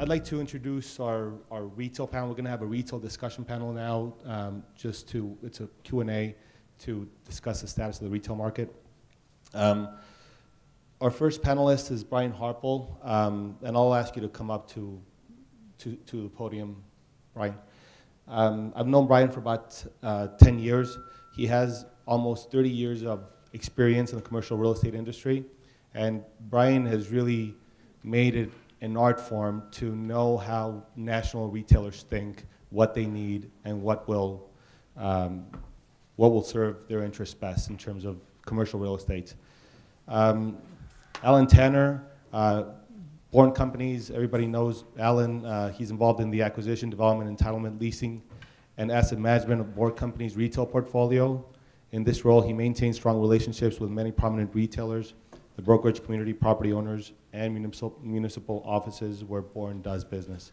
I'd like to introduce our retail panel. We're going to have a retail discussion panel now, it's a Q&A to discuss the status of the retail market. Our first panelist is Brian Harpel, and I'll ask you to come up to the podium, Brian. I've known Brian for about 10 years. He has almost 30 years of experience in the commercial real estate industry, and Brian has really made it an art form to know how national retailers think, what they need, and what will serve their interests best in terms of commercial real estate. Alan Tanner, Bourne Companies, everybody knows Alan. He's involved in the acquisition, development, entitlement, leasing, and asset management of Bourne Companies' retail portfolio. In this role, he maintains strong relationships with many prominent retailers, the brokerage community, property owners, and municipal offices where Bourne does business.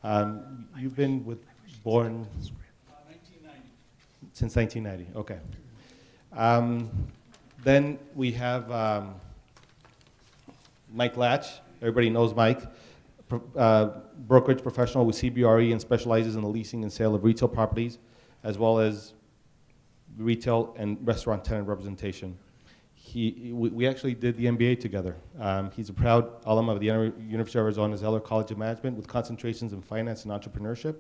You've been with Bourne 1990. Since 1990, okay. Then we have Mike Latch. Everybody knows Mike. Brokerage professional with CBRE and specializes in the leasing and sale of retail properties, as well as retail and restaurant tenant representation. We actually did the MBA together. He's a proud alum of the University of Arizona Zeller College of Management with concentrations in finance and entrepreneurship.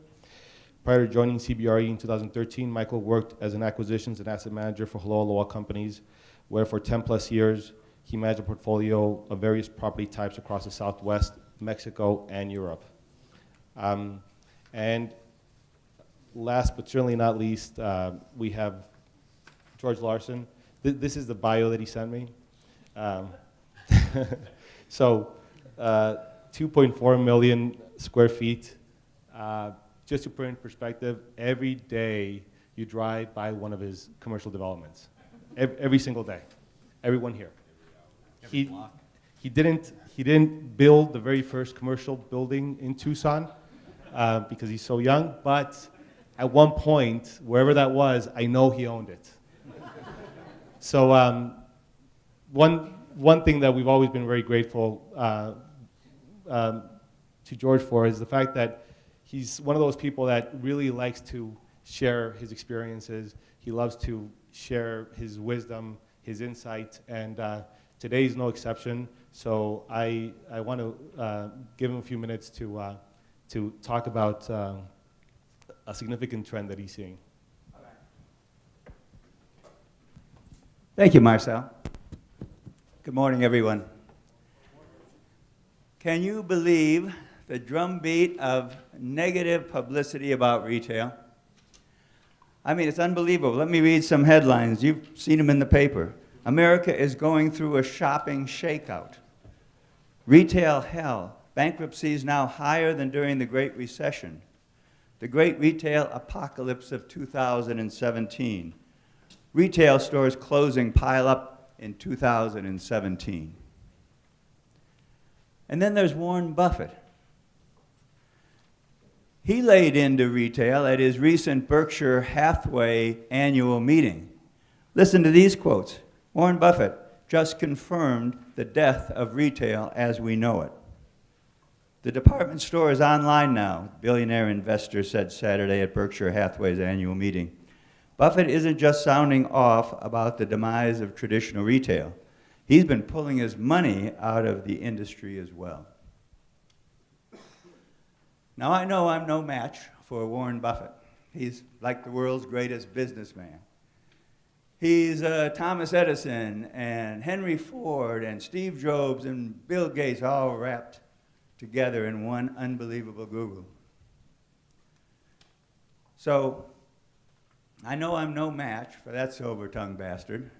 Prior to joining CBRE in 2013, Michael worked as an acquisitions and asset manager for Hello Aloha Companies, where for 10 plus years, he managed a portfolio of various property types across the Southwest, Mexico, and Europe. And last but certainly not least, we have George Larson. This is the bio that he sent me. So 2.4 million square feet. Just to put it in perspective, every day you drive by one of his commercial developments. Every single day. Everyone here. He didn't build the very first commercial building in Tucson because he's so young, but at one point, wherever that was, I know he owned it. So one thing that we've always been very grateful to George for is the fact that he's one of those people that really likes to share his experiences. He loves to share his wisdom, his insight, and today is no exception. So I want to give him a few minutes to talk about a significant trend that he's seeing. Thank you, Marcel. Good morning, everyone. Can you believe the drumbeat of negative publicity about retail? I mean, it's unbelievable. Let me read some headlines. You've seen them in the paper. America is going through a shopping shakeout. Retail hell. Bankruptcies now higher than during the Great Recession. The Great Retail Apocalypse of 2017. Retail stores closing pile up in 2017. And then there's Warren Buffett. He laid into retail at his recent Berkshire Hathaway annual meeting. Listen to these quotes. Warren Buffett just confirmed the death of retail as we know it. The department store is online now, billionaire investor said Saturday at Berkshire Hathaway's annual meeting. Buffett isn't just sounding off about the demise of traditional retail. He's been pulling his money out of the industry as well. Now, I know I'm no match for Warren Buffett. He's like the world's greatest businessman. He's Thomas Edison and Henry Ford and Steve Jobs and Bill Gates all wrapped together in one unbelievable Google. So, I know I'm no match for that silver-tongued bastard.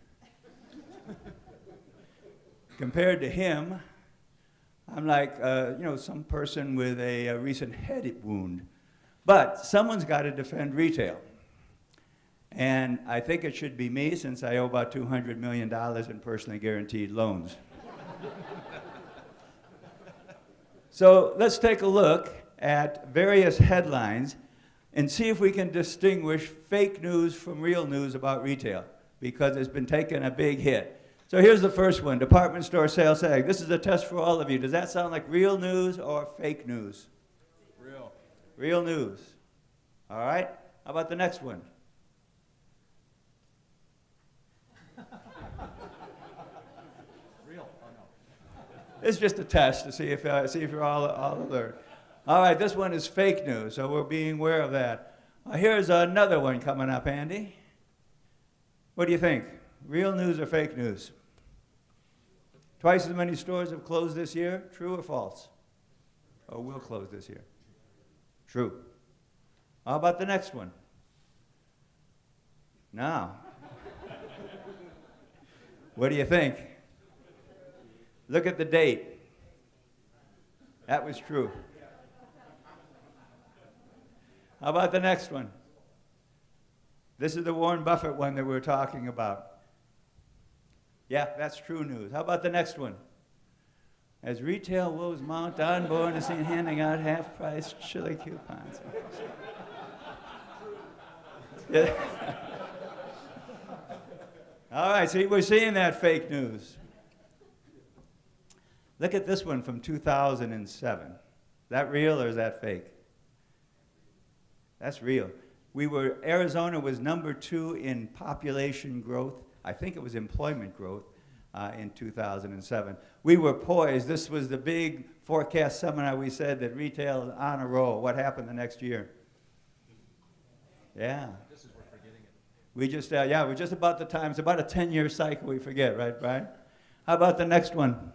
Compared to him, I'm like, some person with a recent head wound. But someone's got to defend retail. And I think it should be me, since I owe about $200 million in personally guaranteed loans. So let's take a look at various headlines and see if we can distinguish fake news from real news about retail, because it's been taking a big hit. So here's the first one, department store sales sag. This is a test for all of you. Does that sound like real news or fake news? Real news. All right? How about the next one? Real. Oh, no. It's just a test to see if you're all alert. All right, this one is fake news, so we're being aware of that. Here's another one coming up, Andy. What do you think? Real news or fake news? Twice as many stores have closed this year. True or false? Or will close this year? True. How about the next one? Now. What do you think? Look at the date. That was true. How about the next one? This is the Warren Buffett one that we're talking about. Yeah, that's true news. How about the next one? As retail woes mount on board and seen handing out half-price chili coupons. Yeah. All right, see, we're seeing that fake news. Look at this one from 2007. Is that real or is that fake? That's real. Arizona was number 2 in population growth. I think it was employment growth in 2007. We were poised. This was the big forecast seminar. We said that retail is on a roll. What happened the next year? Yeah. This is, we're forgetting it. We're just about the time. It's about a 10-year cycle we forget, right, Brian? How about the next one?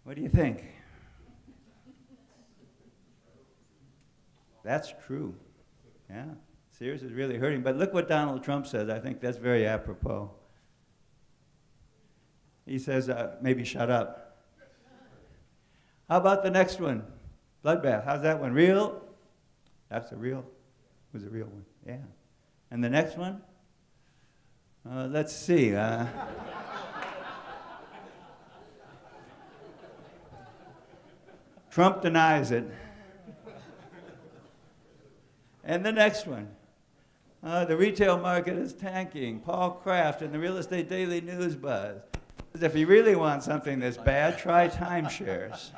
What do you think? That's true. Yeah. Sears is really hurting. But look what Donald Trump says. I think that's very apropos. He says, maybe shut up. How about the next one? Bloodbath. How's that one? Real? That's a real. Was a real one. Yeah. And the next one? Let's see. Trump denies it. And the next one. The retail market is tanking. Paul Kraft in the Real Estate Daily News Buzz. If you really want something that's bad, try timeshares.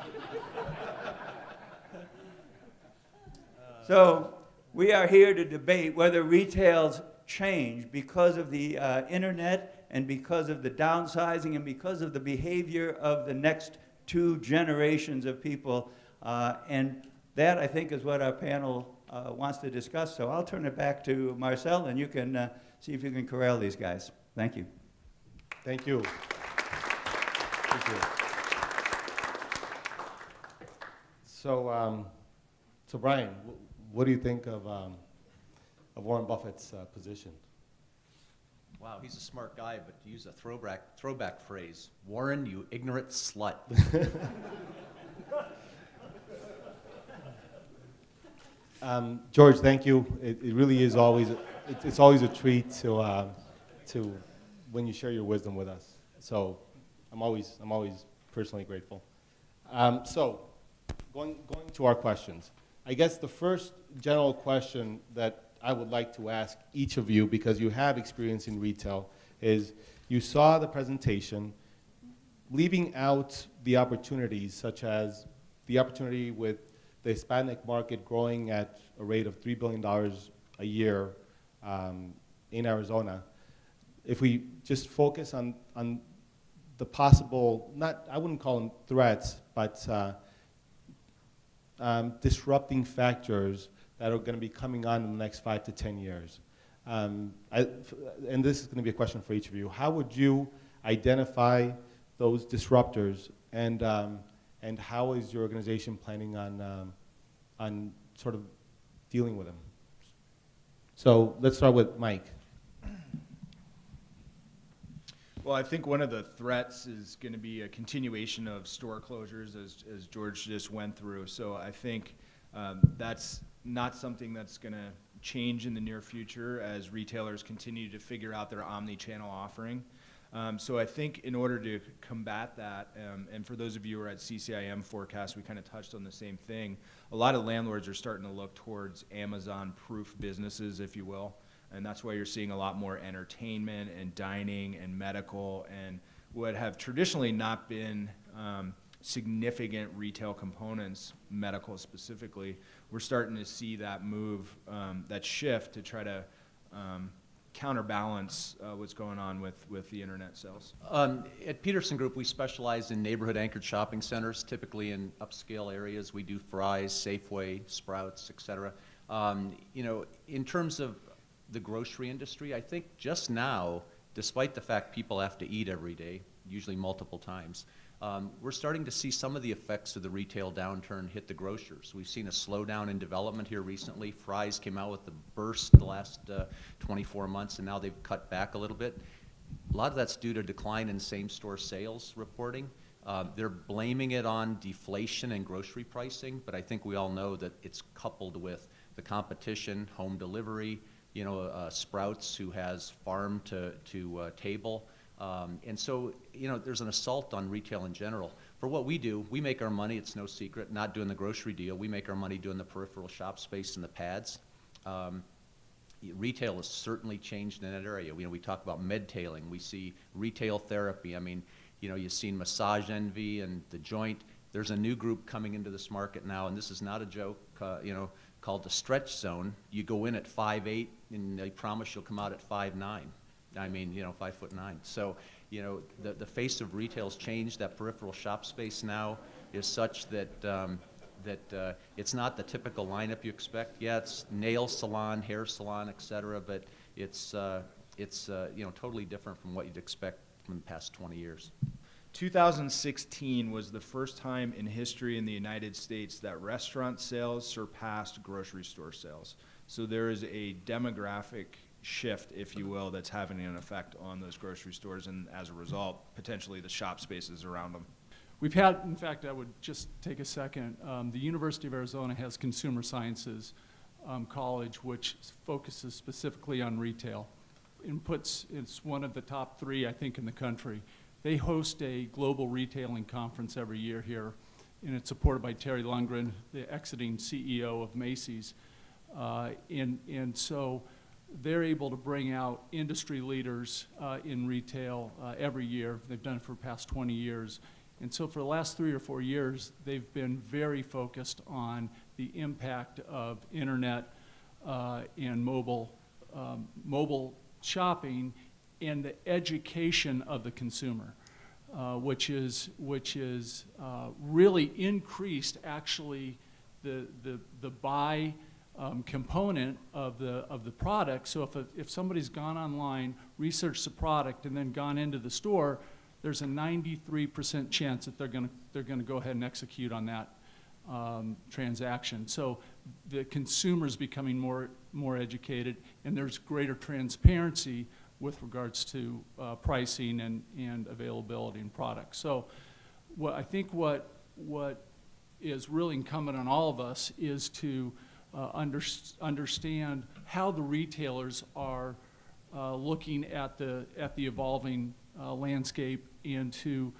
So we are here to debate whether retail's change because of the internet and because of the downsizing and because of the behavior of the next 2 generations of people. And that, I think, is what our panel wants to discuss. So I'll turn it back to Marcel, and you can see if you can corral these guys. Thank you. Thank you. Thank you. So Brian, what do you think of Warren Buffett's position? Wow, he's a smart guy, but to use a throwback phrase, Warren, you ignorant slut. George, thank you. It really is always it's always a treat to when you share your wisdom with us. So I'm always personally grateful. So going to our questions, I guess the first general question that I would like to ask each of you, because you have experience in retail, is you saw the presentation, leaving out the opportunities such as the opportunity with the Hispanic market growing at a rate of $3 billion a year in Arizona. If we just focus on the possible, I wouldn't call them threats, but disrupting factors that are going to be coming on in the next 5 to 10 years. And this is going to be a question for each of you. How would you identify those disruptors, and how is your organization planning on sort of dealing with them? So let's start with Mike. Well, I think one of the threats is going to be a continuation of store closures, as George just went through. So I think that's not something that's going to change in the near future as retailers continue to figure out their omni-channel offering. So I think in order to combat that, and for those of you who are at CCIM forecast, we kind of touched on the same thing. A lot of landlords are starting to look towards Amazon-proof businesses, if you will. And that's why you're seeing a lot more entertainment and dining and medical and what have traditionally not been significant retail components, medical specifically, we're starting to see that move, that shift to try to counterbalance what's going on with the internet sales. At Peterson Group, we specialize in neighborhood anchored shopping centers, typically in upscale areas. We do Fry's, Safeway, Sprouts, et cetera. You know, in terms of the grocery industry, I think just now, despite the fact people have to eat every day, usually multiple times, we're starting to see some of the effects of the retail downturn hit the grocers. We've seen a slowdown in development here recently. Fry's came out with a burst the last 24 months, and now they've cut back a little bit. A lot of that's due to decline in same-store sales reporting. They're blaming it on deflation and grocery pricing, but I think we all know that it's coupled with the competition, home delivery, you know, Sprouts, who has farm to table. And so, you know, there's an assault on retail in general. For what we do, we make our money, it's no secret, not doing the grocery deal. We make our money doing the peripheral shop space and the pads. Retail has certainly changed in that area. You know, we talk about med-tailing. We see retail therapy. I mean, you know, you've seen Massage Envy and The Joint. There's a new group coming into this market now, and this is not a joke, you know, called the Stretch Zone. You go in at 5'8", and they promise you'll come out at 5'9". I mean, you know, 5'9". So, you know, the face of retail's changed. That peripheral shop space now is such that it's not the typical lineup you expect. Yeah, it's nail salon, hair salon, et cetera, but it's you know, totally different from what you'd expect from the past 20 years. 2016 was the first time in history in the United States that restaurant sales surpassed grocery store sales. So there is a demographic shift, if you will, that's having an effect on those grocery stores, and as a result, potentially the shop spaces around them. We've had, in fact, I would just take a second. The University of Arizona has Consumer Sciences College, which focuses specifically on retail. It's one of the top 3, I think, in the country. They host a global retailing conference every year here, and it's supported by Terry Lundgren, the exiting CEO of Macy's. And so they're able to bring out industry leaders in retail every year. They've done it for the past 20 years. And so for the last 3 or 4 years, they've been very focused on the impact of internet and mobile shopping and the education of the consumer, which is really increased actually the buy component of the product. So if somebody's gone online, researched the product, and then gone into the store, there's a 93% chance that they're gonna go ahead and execute on that transaction. So the consumer's becoming more educated, and there's greater transparency with regards to pricing and availability in products. So I think what is really incumbent on all of us is to understand how the retailers are looking at the evolving landscape, and to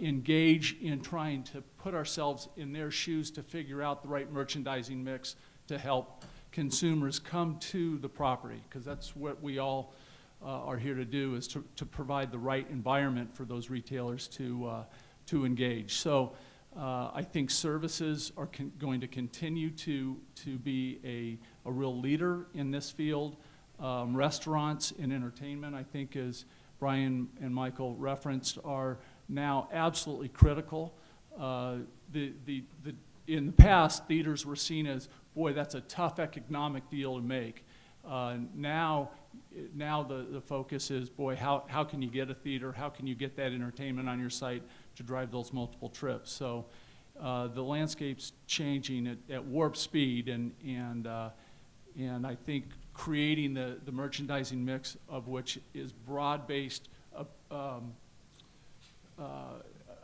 engage in trying to put ourselves in their shoes to figure out the right merchandising mix to help consumers come to the property, because that's what we all are here to do, is to provide the right environment for those retailers to engage. So I think services are going to continue to be a real leader in this field. Restaurants and entertainment, I think, as Brian and Michael referenced, are now absolutely critical. In the past, theaters were seen as, boy, that's a tough economic deal to make. Now the focus is, boy, how can you get a theater? How can you get that entertainment on your site to drive those multiple trips? So the landscape's changing at warp speed, and I think creating the merchandising mix, of which is broad-based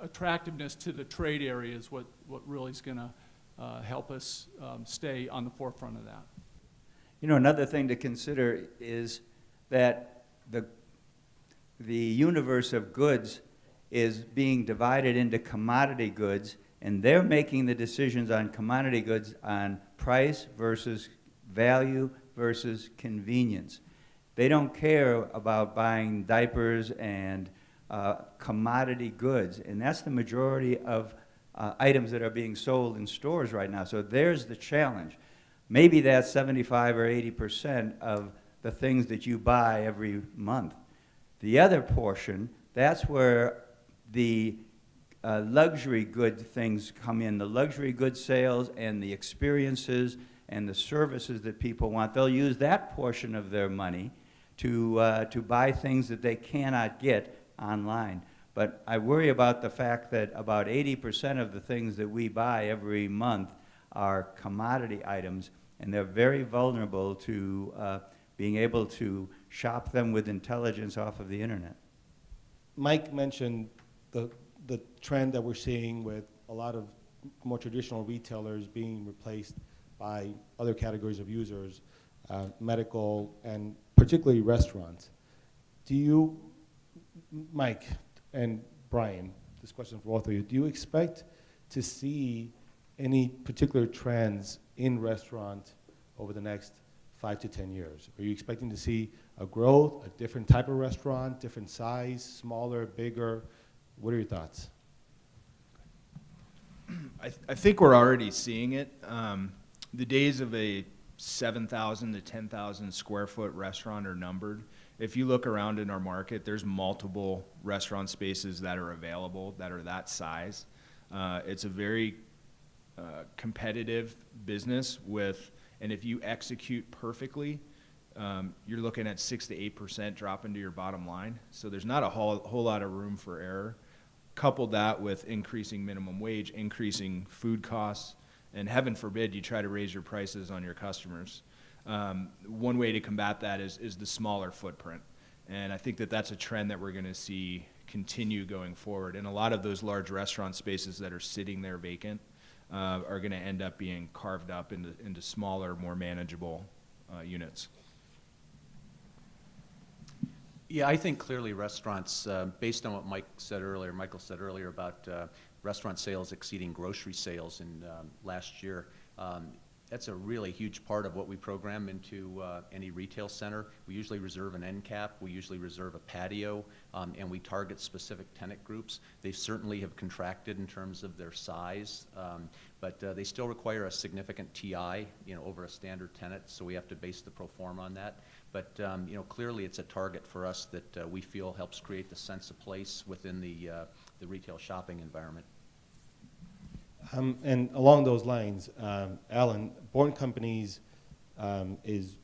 attractiveness to the trade area, is what really is going to help us stay on the forefront of that. You know, another thing to consider is that the universe of goods is being divided into commodity goods, and they're making the decisions on commodity goods on price versus value versus convenience. They don't care about buying diapers and commodity goods, and that's the majority of items that are being sold in stores right now. So there's the challenge. Maybe that's 75 or 80% of the things that you buy every month. The other portion, that's where the luxury good things come in, the luxury good sales and the experiences and the services that people want. They'll use that portion of their money to buy things that they cannot get online. But I worry about the fact that about 80% of the things that we buy every month are commodity items, and they're very vulnerable to being able to shop them with intelligence off of the internet. Mike mentioned the trend that we're seeing with a lot of more traditional retailers being replaced by other categories of users, medical and particularly restaurants. Do you, Mike and Brian, this question for both of you, do you expect to see any particular trends in restaurant over the next 5 to 10 years? Are you expecting to see a growth, a different type of restaurant, different size, smaller, bigger? What are your thoughts? I think we're already seeing it. The days of a 7,000 to 10,000 square foot restaurant are numbered. If you look around in our market, there's multiple restaurant spaces that are available that are that size. It's a very competitive business and if you execute perfectly, you're looking at 6 to 8% drop into your bottom line. So there's not a whole lot of room for error. Couple that with increasing minimum wage, increasing food costs, and heaven forbid you try to raise your prices on your customers. One way to combat that is the smaller footprint. And I think that that's a trend that we're going to see continue going forward. And a lot of those large restaurant spaces that are sitting there vacant are going to end up being carved up into smaller, more manageable units. Yeah, I think clearly restaurants, based on what Michael said earlier about restaurant sales exceeding grocery sales in last year, that's a really huge part of what we program into any retail center. We usually reserve an end cap, we usually reserve a patio, and we target specific tenant groups. They certainly have contracted in terms of their size, but they still require a significant TI, over a standard tenant, so we have to base the pro forma on that. But clearly it's a target for us that we feel helps create the sense of place within the retail shopping environment. And along those lines, Alan, Born Companies is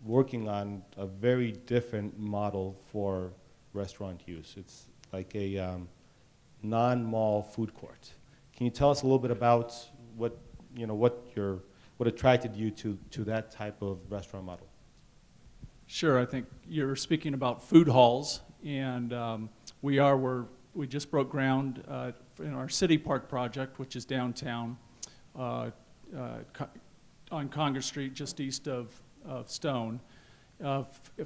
working on a very different model for restaurant use. It's like a non-mall food court. Can you tell us a little bit about what attracted you to that type of restaurant model? Sure, I think you're speaking about food halls, and we just broke ground in our City Park project, which is downtown on Congress Street, just east of Stone.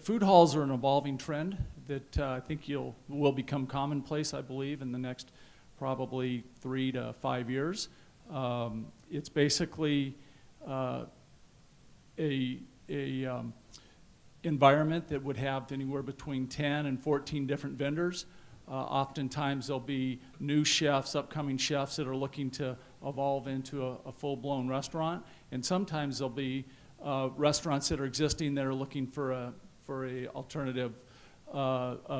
Food halls are an evolving trend that I think will become commonplace, I believe, in the next probably 3 to 5 years. It's basically a environment that would have anywhere between 10 and 14 different vendors. Oftentimes there'll be new chefs, upcoming chefs that are looking to evolve into a full-blown restaurant, and sometimes there'll be restaurants that are existing that are looking for a alternative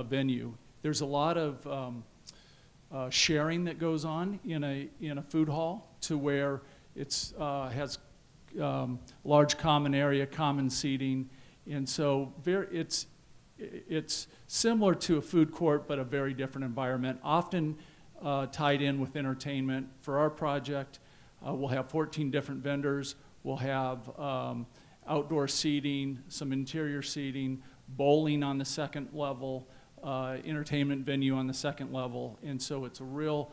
venue. There's a lot of sharing that goes on in a food hall, to where it's has large common area, common seating, and so it's similar to a food court, but a very different environment, often tied in with entertainment. For our project, we'll have 14 different vendors. We'll have outdoor seating, some interior seating, bowling on the second level, entertainment venue on the second level. And so it's a real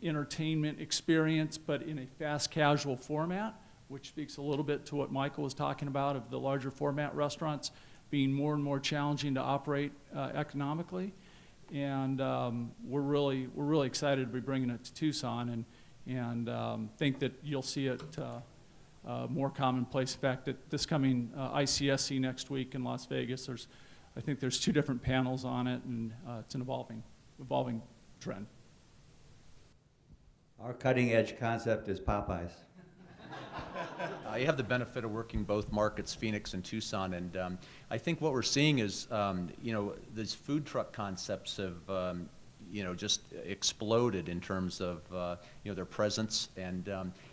entertainment experience, but in a fast casual format, which speaks a little bit to what Michael was talking about of the larger format restaurants being more and more challenging to operate economically. And we're really excited to be bringing it to Tucson, and think that you'll see it more commonplace. In fact, at this coming ICSC next week in Las Vegas, I think there's 2 different panels on it, and it's an evolving trend. Our cutting-edge concept is Popeyes. You have the benefit of working both markets, Phoenix and Tucson, and I think what we're seeing is, these food truck concepts have, just exploded in terms of, their presence, and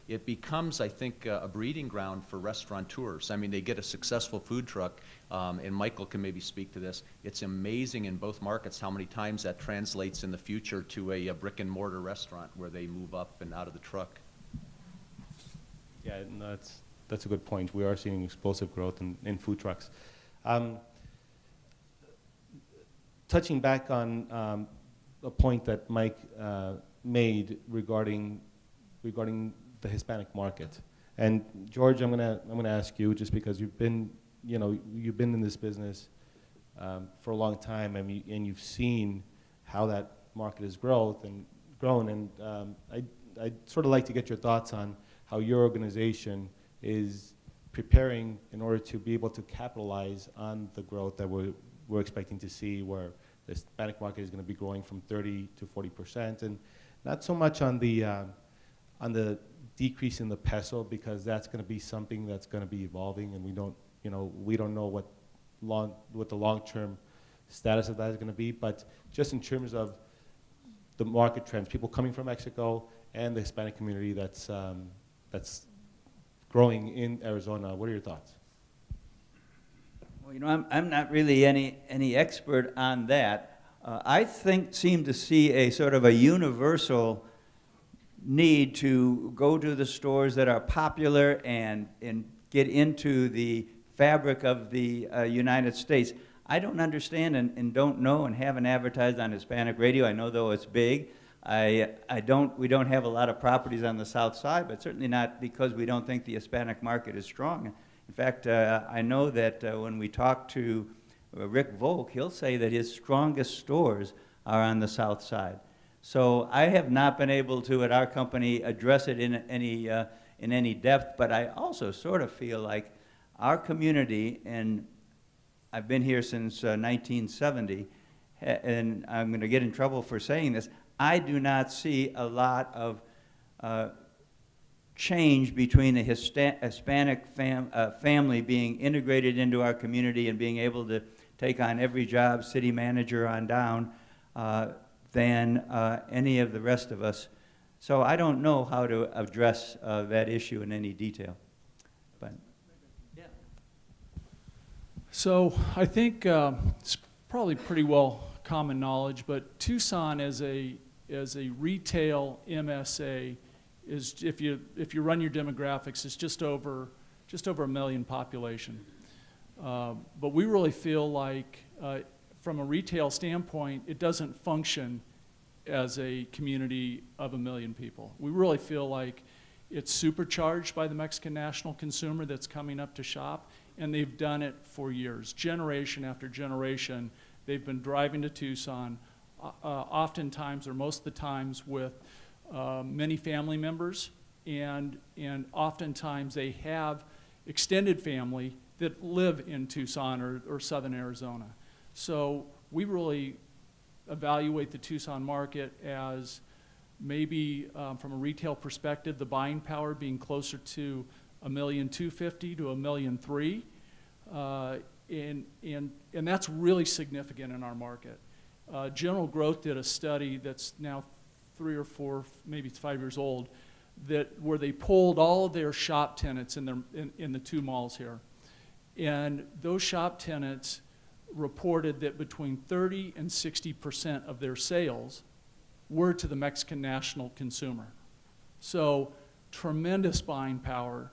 it becomes, I think, a breeding ground for restaurateurs. I mean, they get a successful food truck, and Michael can maybe speak to this. It's amazing in both markets how many times that translates in the future to a brick and mortar restaurant where they move up and out of the truck. Yeah, no, that's a good point. We are seeing explosive growth in food trucks. Touching back on a point that Mike made regarding the Hispanic market, and George, I'm gonna ask you, just because you've been in this business for a long time, and you've seen how that market has grown, and I'd sort of like to get your thoughts on how your organization is preparing in order to be able to capitalize on the growth that we're expecting to see, where the Hispanic market is going to be growing from 30 to 40%, and not so much on the decrease in the peso, because that's going to be something that's going to be evolving, and we don't know what the long-term status of that is going to be, but just in terms of the market trends, people coming from Mexico and the Hispanic community that's growing in Arizona. What are your thoughts? Well, I'm not really any expert on that. I seem to see a sort of a universal need to go to the stores that are popular and get into the fabric of the United States. I don't understand and don't know and haven't advertised on Hispanic radio. I know, though, it's big. We don't have a lot of properties on the south side, but certainly not because we don't think the Hispanic market is strong. In fact, I know that when we talk to Rick Volk, he'll say that his strongest stores are on the south side. So I have not been able to, at our company, address it in any depth, but I also sort of feel like our community, and I've been here since 1970, and I'm going to get in trouble for saying this, I do not see a lot of change between the Hispanic family being integrated into our community and being able to take on every job, city manager on down, than any of the rest of us. So I don't know how to address that issue in any detail. But yeah. So I think it's probably pretty well common knowledge, but Tucson as a retail MSA is, if you run your demographics, it's just over 1 million population. But we really feel like from a retail standpoint, it doesn't function as a community of 1 million people. We really feel like it's supercharged by the Mexican national consumer that's coming up to shop, and they've done it for years. Generation after generation, they've been driving to Tucson, oftentimes or most of the times with many family members, and oftentimes they have extended family that live in Tucson or southern Arizona. So we really evaluate the Tucson market as maybe from a retail perspective, the buying power being closer to $1,250,000 to $1,300,000, and that's really significant in our market. General Growth did a study that's now 3 or 4, maybe it's 5 years old, where they polled all of their shop tenants in the 2 malls here, and those shop tenants reported that between 30 and 60% of their sales were to the Mexican national consumer. So tremendous buying power.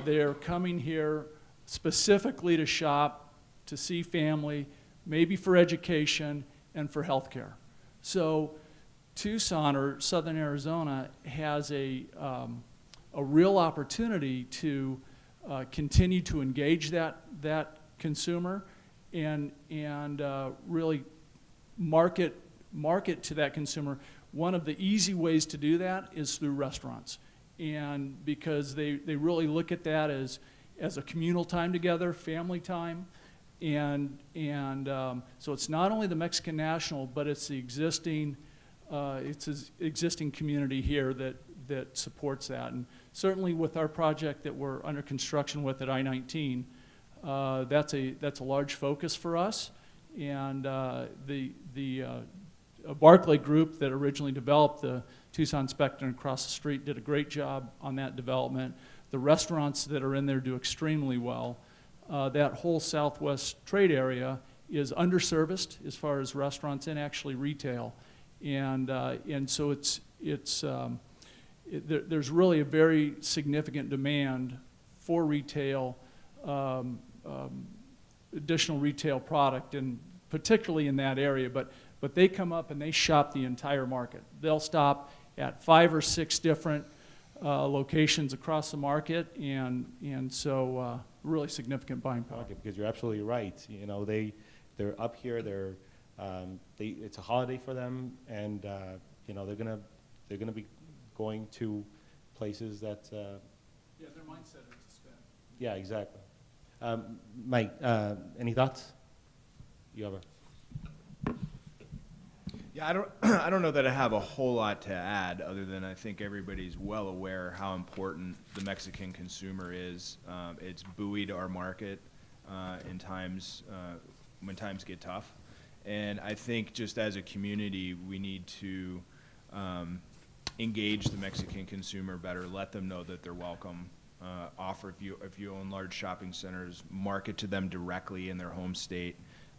They're coming here specifically to shop, to see family, maybe for education and for healthcare. So Tucson or Southern Arizona has a real opportunity to continue to engage that consumer and really market to that consumer. One of the easy ways to do that is through restaurants, and because they really look at that as a communal time together, family time, and so it's not only the Mexican national, but it's the existing it's an existing community here that supports that. And certainly with our project that we're under construction with at I-19, that's a large focus for us. And the Barclay Group that originally developed the Tucson Spectrum across the street did a great job on that development. The restaurants that are in there do extremely well. That whole southwest trade area is underserviced as far as restaurants and actually retail. And so there's really a very significant demand for retail, additional retail product, and particularly in that area. But they come up and they shop the entire market. They'll stop at 5 or 6 different locations across the market, and so really significant buying power. Okay, because you're absolutely right. You know, they're up here. It's a holiday for them, and you know, they're gonna be going to places that. Yeah, their mindset is to spend. Yeah, exactly. Mike, any thoughts? You have a. Yeah, I don't know that I have a whole lot to add, other than I think everybody's well aware how important the Mexican consumer is. It's buoyed our market in times when times get tough, and I think just as a community, we need to engage the Mexican consumer better, let them know that they're welcome. Offer, if you own large shopping centers, market to them directly in their home state.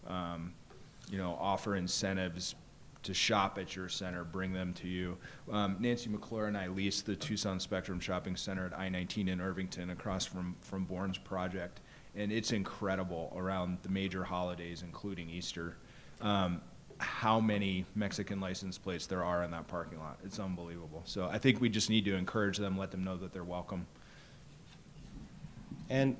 You know, offer incentives to shop at your center, bring them to you. Nancy McClure and I leased the Tucson Spectrum Shopping Center at I-19 in Irvington across from Bourne's project, and it's incredible around the major holidays, including Easter, how many Mexican license plates there are in that parking lot. It's unbelievable. So I think we just need to encourage them, let them know that they're welcome. And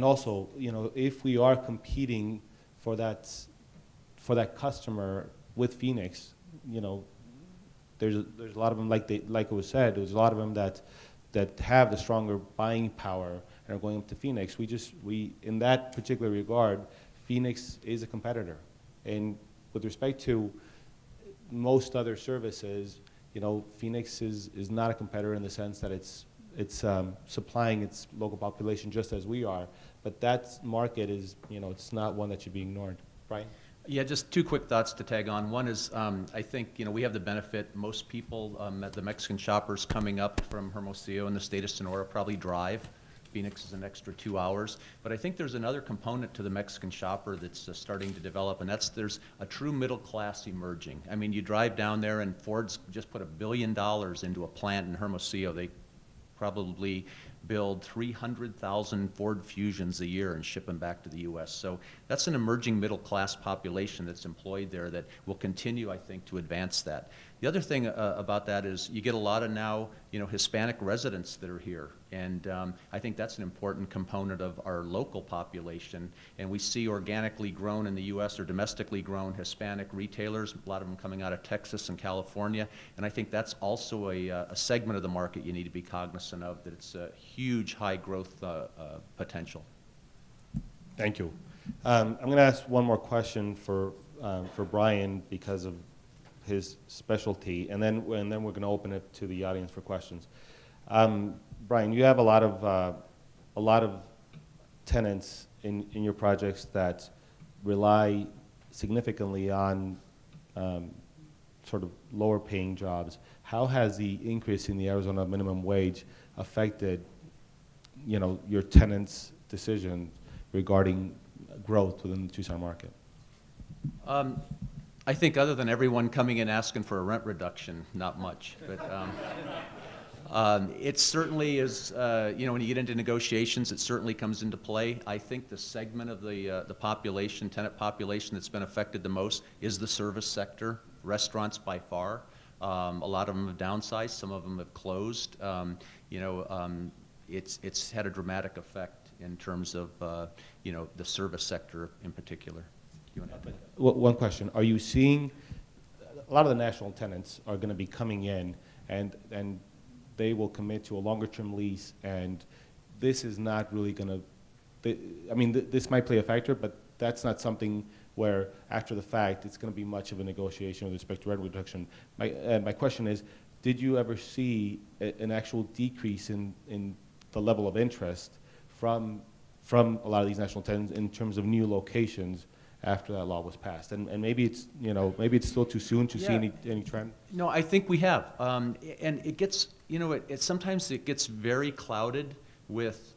also, you know, if we are competing for that customer with Phoenix, you know, there's a lot of them, like it was said, there's a lot of them that have the stronger buying power and are going up to Phoenix. We in that particular regard, Phoenix is a competitor, and with respect to most other services, you know, Phoenix is not a competitor in the sense that it's supplying its local population just as we are, but that market is, you know, it's not one that should be ignored. Brian? Yeah, just 2 quick thoughts to tag on. One is, I think, you know, we have the benefit, most people, the Mexican shoppers coming up from Hermosillo and the state of Sonora probably drive. Phoenix is an extra 2 hours. But I think there's another component to the Mexican shopper that's starting to develop, and that's there's a true middle class emerging. I mean, you drive down there and Ford's just put $1 billion into a plant in Hermosillo. They probably build 300,000 Ford Fusions a year and ship them back to the U.S. So that's an emerging middle-class population that's employed there that will continue, I think, to advance that. The other thing about that is you get a lot of now, you know, Hispanic residents that are here, and I think that's an important component of our local population. And we see organically grown in the U.S. or domestically grown Hispanic retailers, a lot of them coming out of Texas and California, and I think that's also a segment of the market you need to be cognizant of, that it's a huge high growth potential. Thank you. I'm going to ask one more question for Brian because of his specialty, and then we're going to open it to the audience for questions. Brian, you have a lot of tenants in your projects that rely significantly on sort of lower paying jobs. How has the increase in the Arizona minimum wage affected, you know, your tenants' decision regarding growth within the Tucson market? I think other than everyone coming in asking for a rent reduction, not much. But it certainly is, you know, when you get into negotiations, it certainly comes into play. I think the segment of the population, tenant population that's been affected the most is the service sector, restaurants by far. A lot of them have downsized, some of them have closed. You know, it's had a dramatic effect in terms of, you know, the service sector in particular. One question: are you seeing a lot of the national tenants are going to be coming in, and they will commit to a longer-term lease, and this is not really going to? I mean, this might play a factor, but that's not something where after the fact it's going to be much of a negotiation with respect to rent reduction. My question is, did you ever see an actual decrease in the level of interest from a lot of these national tenants in terms of new locations after that law was passed? And maybe it's, maybe it's still too soon to see Yeah. any trend? No, I think we have. And it gets, sometimes it gets very clouded with,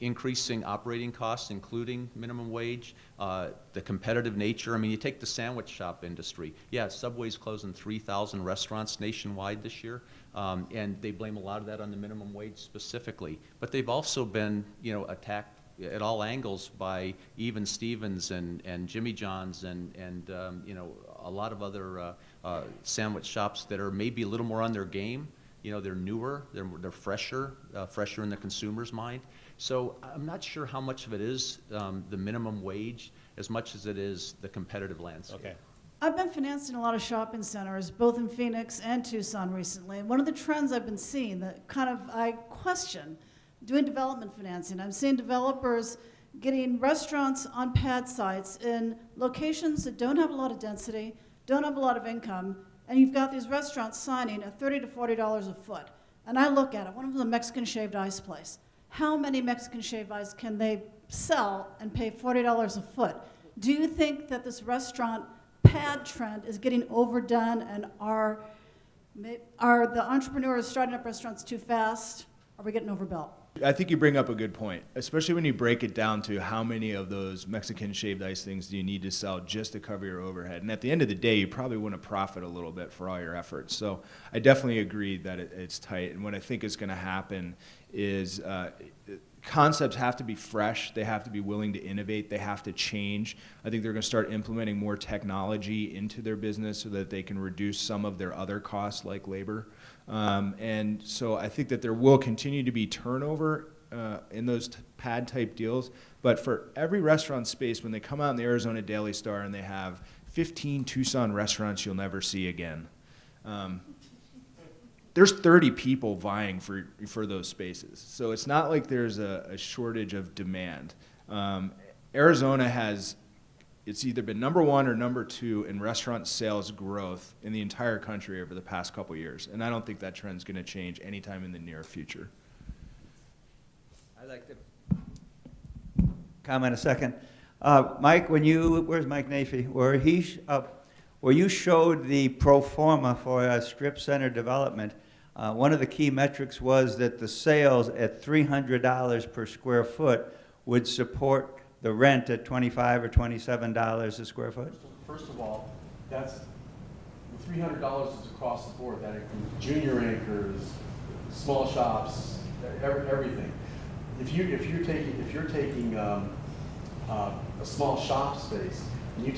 increasing operating costs, including minimum wage, the competitive nature. I mean, you take the sandwich shop industry. Yeah, Subway's closing 3,000 restaurants nationwide this year, and they blame a lot of that on the minimum wage specifically. But they've also been, attacked at all angles by Even Stevens and Jimmy John's and a lot of other sandwich shops that are maybe a little more on their game. They're newer, they're fresher in the consumer's mind. So I'm not sure how much of it is the minimum wage as much as it is the competitive landscape. Okay. I've been financing a lot of shopping centers, both in Phoenix and Tucson recently, and one of the trends I've been seeing that kind of I question, doing development financing, I'm seeing developers getting restaurants on pad sites in locations that don't have a lot of density, don't have a lot of income, and you've got these restaurants signing at $30 to $40 a foot. And I look at it, one of them is a Mexican shaved ice place. How many Mexican shaved ice can they sell and pay $40 a foot? Do you think that this restaurant pad trend is getting overdone, and are the entrepreneurs starting up restaurants too fast? Are we getting overbuilt? I think you bring up a good point, especially when you break it down to how many of those Mexican shaved ice things do you need to sell just to cover your overhead. And at the end of the day, you probably want to profit a little bit for all your efforts. So I definitely agree that it's tight. And what I think is going to happen is concepts have to be fresh. They have to be willing to innovate. They have to change. I think they're going to start implementing more technology into their business so that they can reduce some of their other costs like labor. And so I think that there will continue to be turnover in those pad type deals. But for every restaurant space, when they come out in the Arizona Daily Star and they have 15 Tucson restaurants you'll never see again, there's 30 people vying for those spaces. So it's not like there's a shortage of demand. Arizona has, it's either been number one or number two in restaurant sales growth in the entire country over the past couple years. And I don't think that trend's going to change anytime in the near future. I'd like to comment a second. Mike, where's Mike Nafee? Where you showed the pro forma for a strip center development, one of the key metrics was that the sales at $300 per square foot would support the rent at $25 or $27 a square foot? First of all, that's the $300 is across the board. That includes junior anchors, small shops, everything. If you're taking a small shop space and you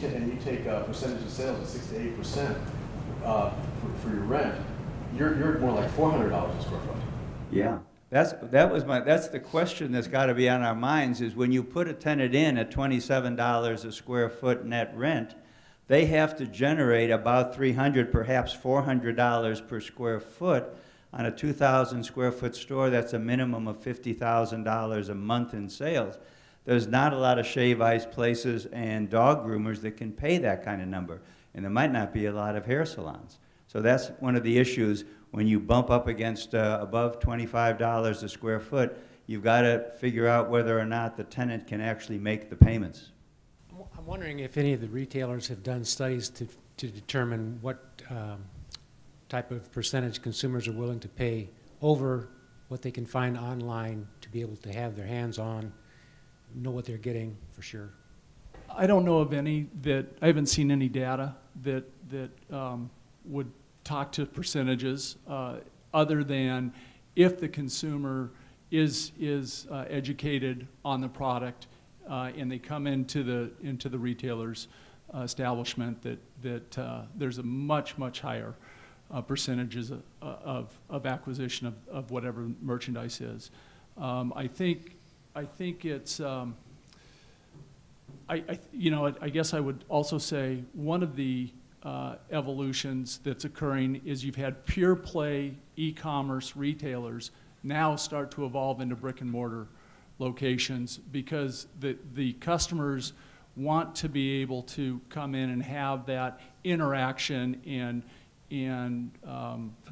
take a percentage of sales of 6 to 8% for your rent, you're more like $400 a square foot. Yeah. That's the question that's got to be on our minds is when you put a tenant in at $27 a square foot net rent, they have to generate about $300, perhaps $400 per square foot on a 2,000 square foot store. That's a minimum of $50,000 a month in sales. There's not a lot of shave ice places and dog groomers that can pay that kind of number, and there might not be a lot of hair salons. So that's one of the issues. When you bump up against above $25 a square foot, you've got to figure out whether or not the tenant can actually make the payments. I'm wondering if any of the retailers have done studies to determine what type of percentage consumers are willing to pay over what they can find online to be able to have their hands on, know what they're getting for sure. I don't know of any I haven't seen any data that would talk to percentages other than if the consumer is educated on the product and they come into the retailer's establishment, that there's a much higher percentages of acquisition of whatever merchandise is. I think it's I guess I would also say one of the evolutions that's occurring is you've had pure play e-commerce retailers now start to evolve into brick and mortar locations because the customers want to be able to come in and have that interaction, and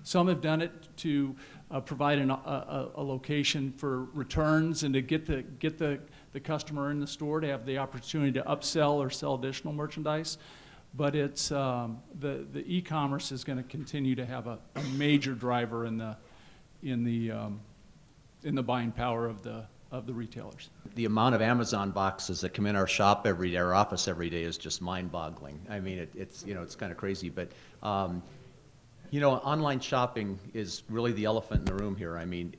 some have done it to provide a location for returns and to get the customer in the store to have the opportunity to upsell or sell additional merchandise. But it's the e-commerce is going to continue to have a major driver in the buying power of the retailers. The amount of Amazon boxes that come in our shop every day, our office every day, is just mind-boggling. I mean, it's kind of crazy, but online shopping is really the elephant in the room here. I mean,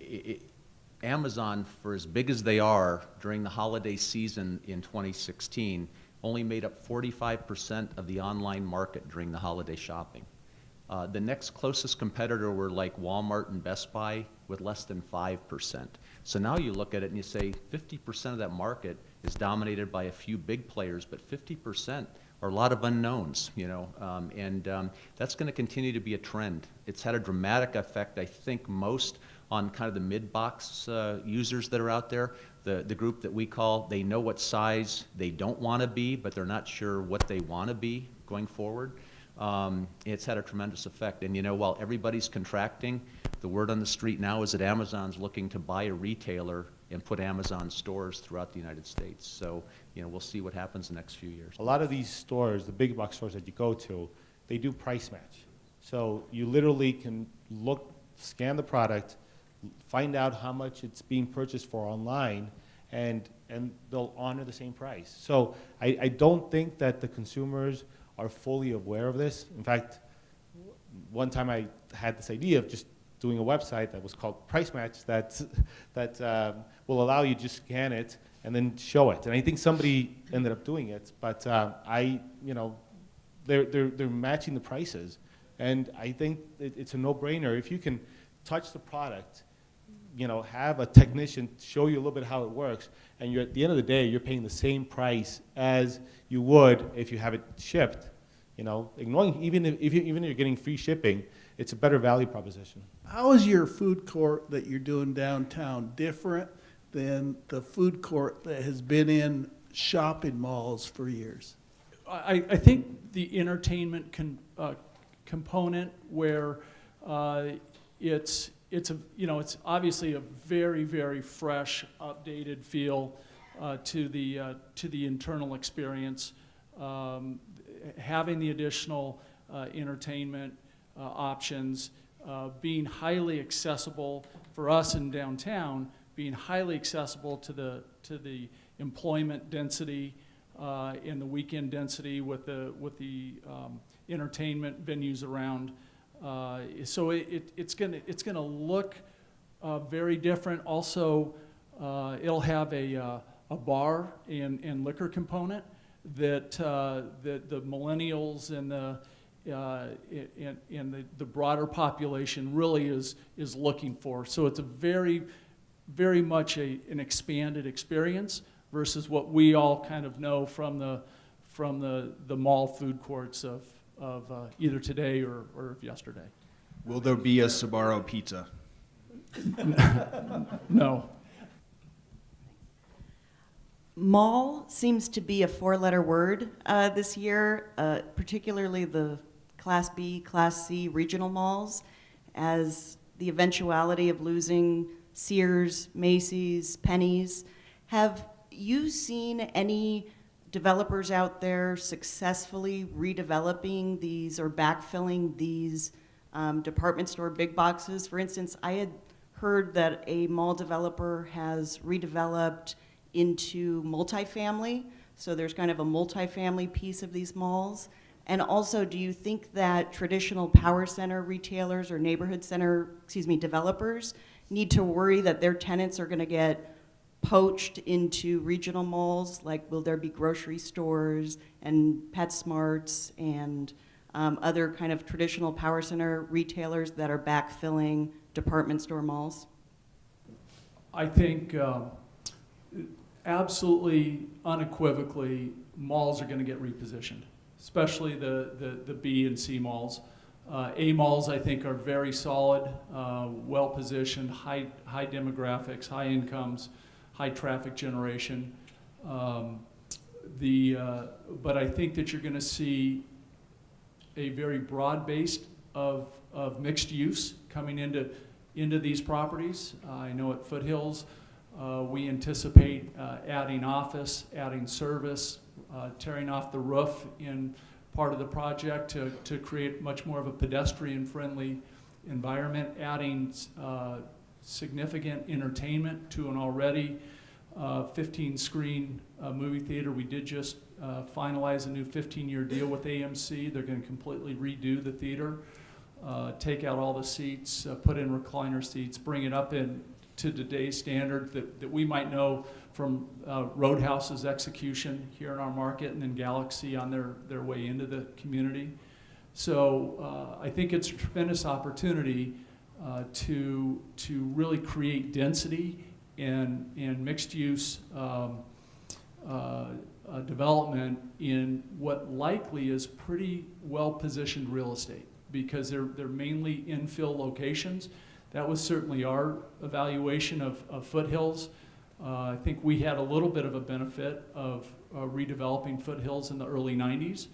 Amazon, for as big as they are during the holiday season in 2016, only made up 45% of the online market during the holiday shopping. The next closest competitor were like Walmart and Best Buy with less than 5%. So now you look at it and you say 50% of that market is dominated by a few big players, but 50% are a lot of unknowns, and that's going to continue to be a trend. It's had a dramatic effect, I think, most on kind of the mid-box users that are out there, the group that we call, they know what size they don't want to be, but they're not sure what they want to be going forward. It's had a tremendous effect. And while everybody's contracting, the word on the street now is that Amazon's looking to buy a retailer and put Amazon stores throughout the United States. So, we'll see what happens in the next few years. A lot of these stores, the big box stores that you go to, they do price match. So you literally can scan the product, find out how much it's being purchased for online, and they'll honor the same price. So I don't think that the consumers are fully aware of this. In fact, one time I had this idea of just doing a website that was called Price Match that will allow you to just scan it and then show it. And I think somebody ended up doing it, but they're matching the prices. And I think it's a no-brainer. If you can touch the product, have a technician show you a little bit how it works, and at the end of the day, you're paying the same price as you would if you have it shipped. Ignoring even if you're getting free shipping, it's a better value proposition. How is your food court that you're doing downtown different than the food court that has been in shopping malls for years? I think the entertainment component, where it's obviously a very, very fresh, updated feel to the internal experience. Having the additional entertainment options, being highly accessible for us in downtown, being highly accessible to the employment density and the weekend density with the entertainment venues around. So it's gonna look very different. Also, it'll have a bar and liquor component that the millennials and the broader population really is looking for. So it's a very, very much an expanded experience versus what we all kind of know from the mall food courts of either today or of yesterday. Will there be a Sbarro pizza? No. Mall seems to be a four-letter word this year, particularly the Class B, Class C regional malls, as the eventuality of losing Sears, Macy's, Penny's. Have you seen any developers out there successfully redeveloping these or backfilling these department store big boxes? For instance, I had heard that a mall developer has redeveloped into multifamily, so there's kind of a multifamily piece of these malls. And also, do you think that traditional power center retailers or neighborhood center, developers need to worry that their tenants are going to get poached into regional malls? Like, will there be grocery stores and PetSmarts and other kind of traditional power center retailers that are backfilling department store malls? I think absolutely, unequivocally, malls are going to get repositioned, especially the B and C malls. A malls, I think, are very solid, well-positioned, high demographics, high incomes, high traffic generation. but I think that you're going to see a very broad base of mixed use coming into these properties. I know at Foothills, we anticipate adding office, adding service, tearing off the roof in part of the project to create much more of a pedestrian-friendly environment, adding significant entertainment to an already 15-screen movie theater. We did just finalize a new 15-year deal with AMC. They're going to completely redo the theater, take out all the seats, put in recliner seats, bring it up in to today's standard that we might know from Roadhouse's execution here in our market, and then Galaxy on their way into the community. So I think it's a tremendous opportunity to really create density and mixed use development in what likely is pretty well positioned real estate, because they're mainly infill locations. That was certainly our evaluation of Foothills. I think we had a little bit of a benefit of redeveloping Foothills in the early 90s.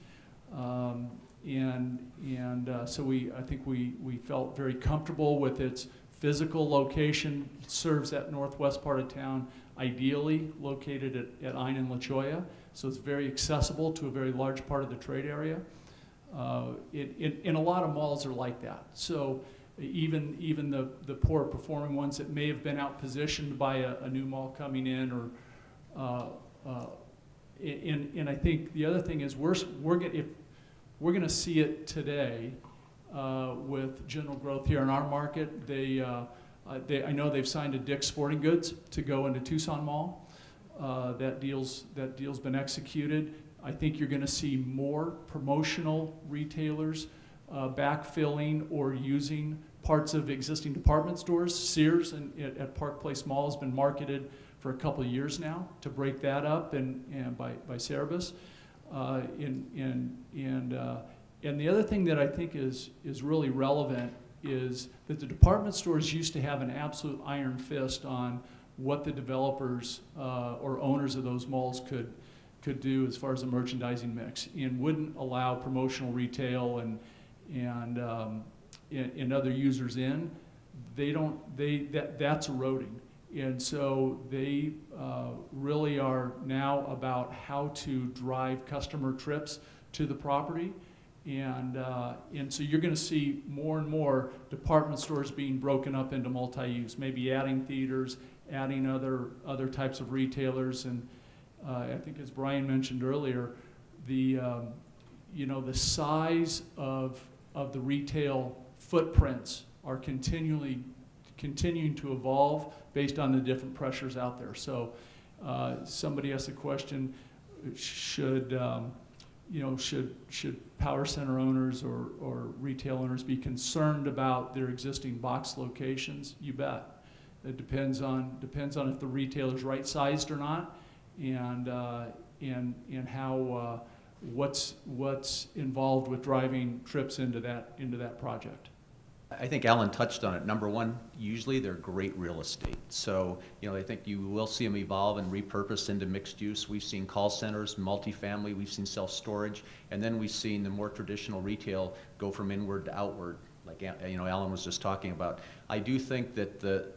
So I think we felt very comfortable with its physical location. It serves that northwest part of town, ideally located at Ain and La Cholla, so it's very accessible to a very large part of the trade area. And a lot of malls are like that. So even the poor performing ones that may have been outpositioned by a new mall coming in, and I think the other thing is we're going to see it today with General Growth here in our market. I know they've signed a Dick's Sporting Goods to go into Tucson Mall. That deal's been executed. I think you're going to see more promotional retailers backfilling or using parts of existing department stores. Sears at Park Place Mall has been marketed for a couple of years now to break that up and by Cerebus. And the other thing that I think is really relevant is that the department stores used to have an absolute iron fist on what the developers or owners of those malls could do as far as the merchandising mix, and wouldn't allow promotional retail and other users in. That's eroding. And so they really are now about how to drive customer trips to the property. And so you're going to see more and more department stores being broken up into multi-use, maybe adding theaters, adding other types of retailers. And I think, as Brian mentioned earlier, the size of the retail footprints are continuing to evolve based on the different pressures out there. So somebody asked a question: should power center owners or retail owners be concerned about their existing box locations? You bet. It depends on if the retailer's right sized or not, and how what's involved with driving trips into that project. I think Alan touched on it. Number one, usually they're great real estate. So, I think you will see them evolve and repurpose into mixed use. We've seen call centers, multifamily, we've seen self-storage, and then we've seen the more traditional retail go from inward to outward, like, Alan was just talking about. I do think that the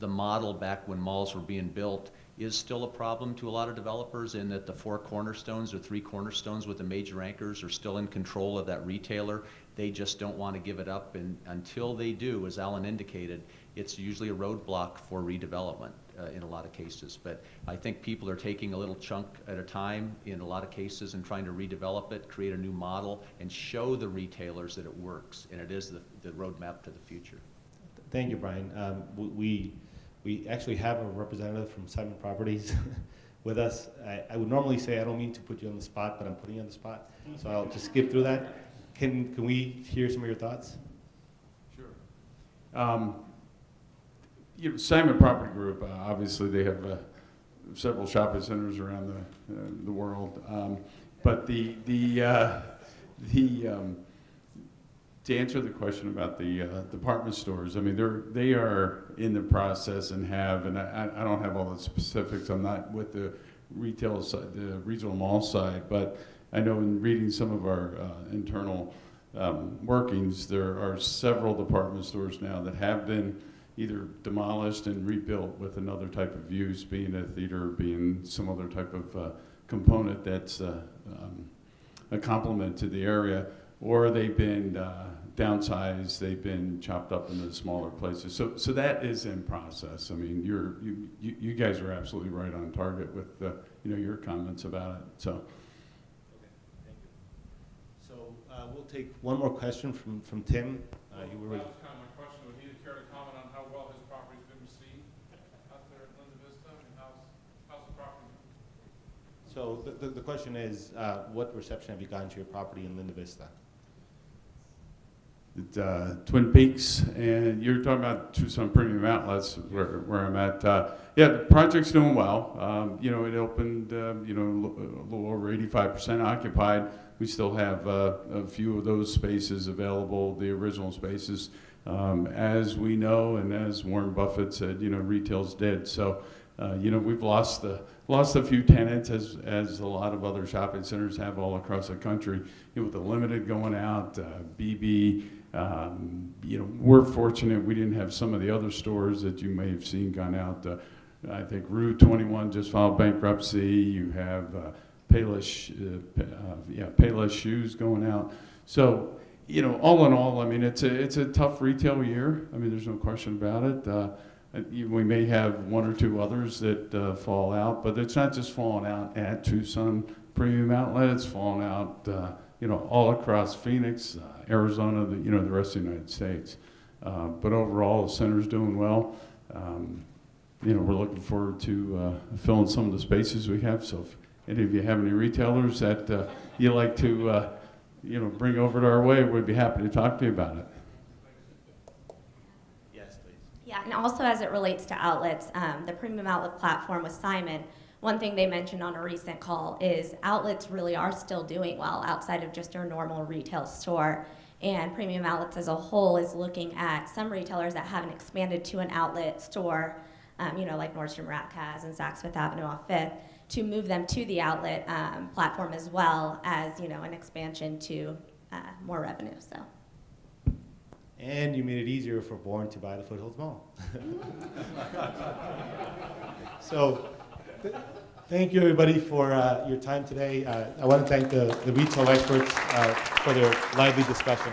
model back when malls were being built is still a problem to a lot of developers, in that the four cornerstones or three cornerstones with the major anchors are still in control of that retailer. They just don't want to give it up, and until they do, as Alan indicated, it's usually a roadblock for redevelopment in a lot of cases. But I think people are taking a little chunk at a time in a lot of cases and trying to redevelop it, create a new model, and show the retailers that it works, and it is the roadmap to the future. Thank you, Brian. We actually have a representative from Simon Properties with us. I would normally say I don't mean to put you on the spot, but I'm putting you on the spot, so I'll just skip through that. Can we hear some of your thoughts? Sure. Simon Property Group, obviously they have several shopping centers around the world, but to answer the question about the department stores, I mean, they are in the process and I don't have all the specifics. I'm not with the retail side, the regional mall side, but I know in reading some of our internal workings, there are several department stores now that have been either demolished and rebuilt with another type of use, being a theater, being some other type of component that's a complement to the area, or they've been downsized, they've been chopped up into smaller places. So that is in process. I mean, you guys are absolutely right on target with your comments about it. So. Okay, thank you. So we'll take one more question from Tim. You were. That was kind of my question. Would he care to comment on how well his property's been received out there at Linda Vista? And how's the property? So the question is, what reception have you gotten to your property in Linda Vista? Twin Peaks, and you're talking about Tucson Premium Outlets, where I'm at. Yeah, the project's doing well. It opened, a little over 85% occupied. We still have a few of those spaces available, the original spaces. As we know, and as Warren Buffett said, retail's dead. So, we've lost a few tenants, as a lot of other shopping centers have all across the country. With the Limited going out, BB. We're fortunate we didn't have some of the other stores that you may have seen gone out. I think Rue 21 just filed bankruptcy. You have Payless Shoes going out. So, all in all, I mean, it's a tough retail year. I mean, there's no question about it. We may have one or two others that fall out, but it's not just falling out at Tucson Premium Outlet. It's falling out, all across Phoenix, Arizona, the rest of the United States. But overall, the center's doing well. We're looking forward to filling some of the spaces we have. So if any of you have any retailers that you like to, bring over to our way, we'd be happy to talk to you about it. Yes, please. Yeah, and also as it relates to outlets, the Premium Outlet platform with Simon, one thing they mentioned on a recent call is outlets really are still doing well outside of just your normal retail store. And Premium Outlets as a whole is looking at some retailers that haven't expanded to an outlet store, like Nordstrom Rack has and Saks Fifth Avenue off Fifth, to move them to the outlet platform as well as, an expansion to more revenue. So. And you made it easier for Bourne to buy the Foothills Mall. So, thank you everybody for your time today. I want to thank the retail experts for their lively discussion.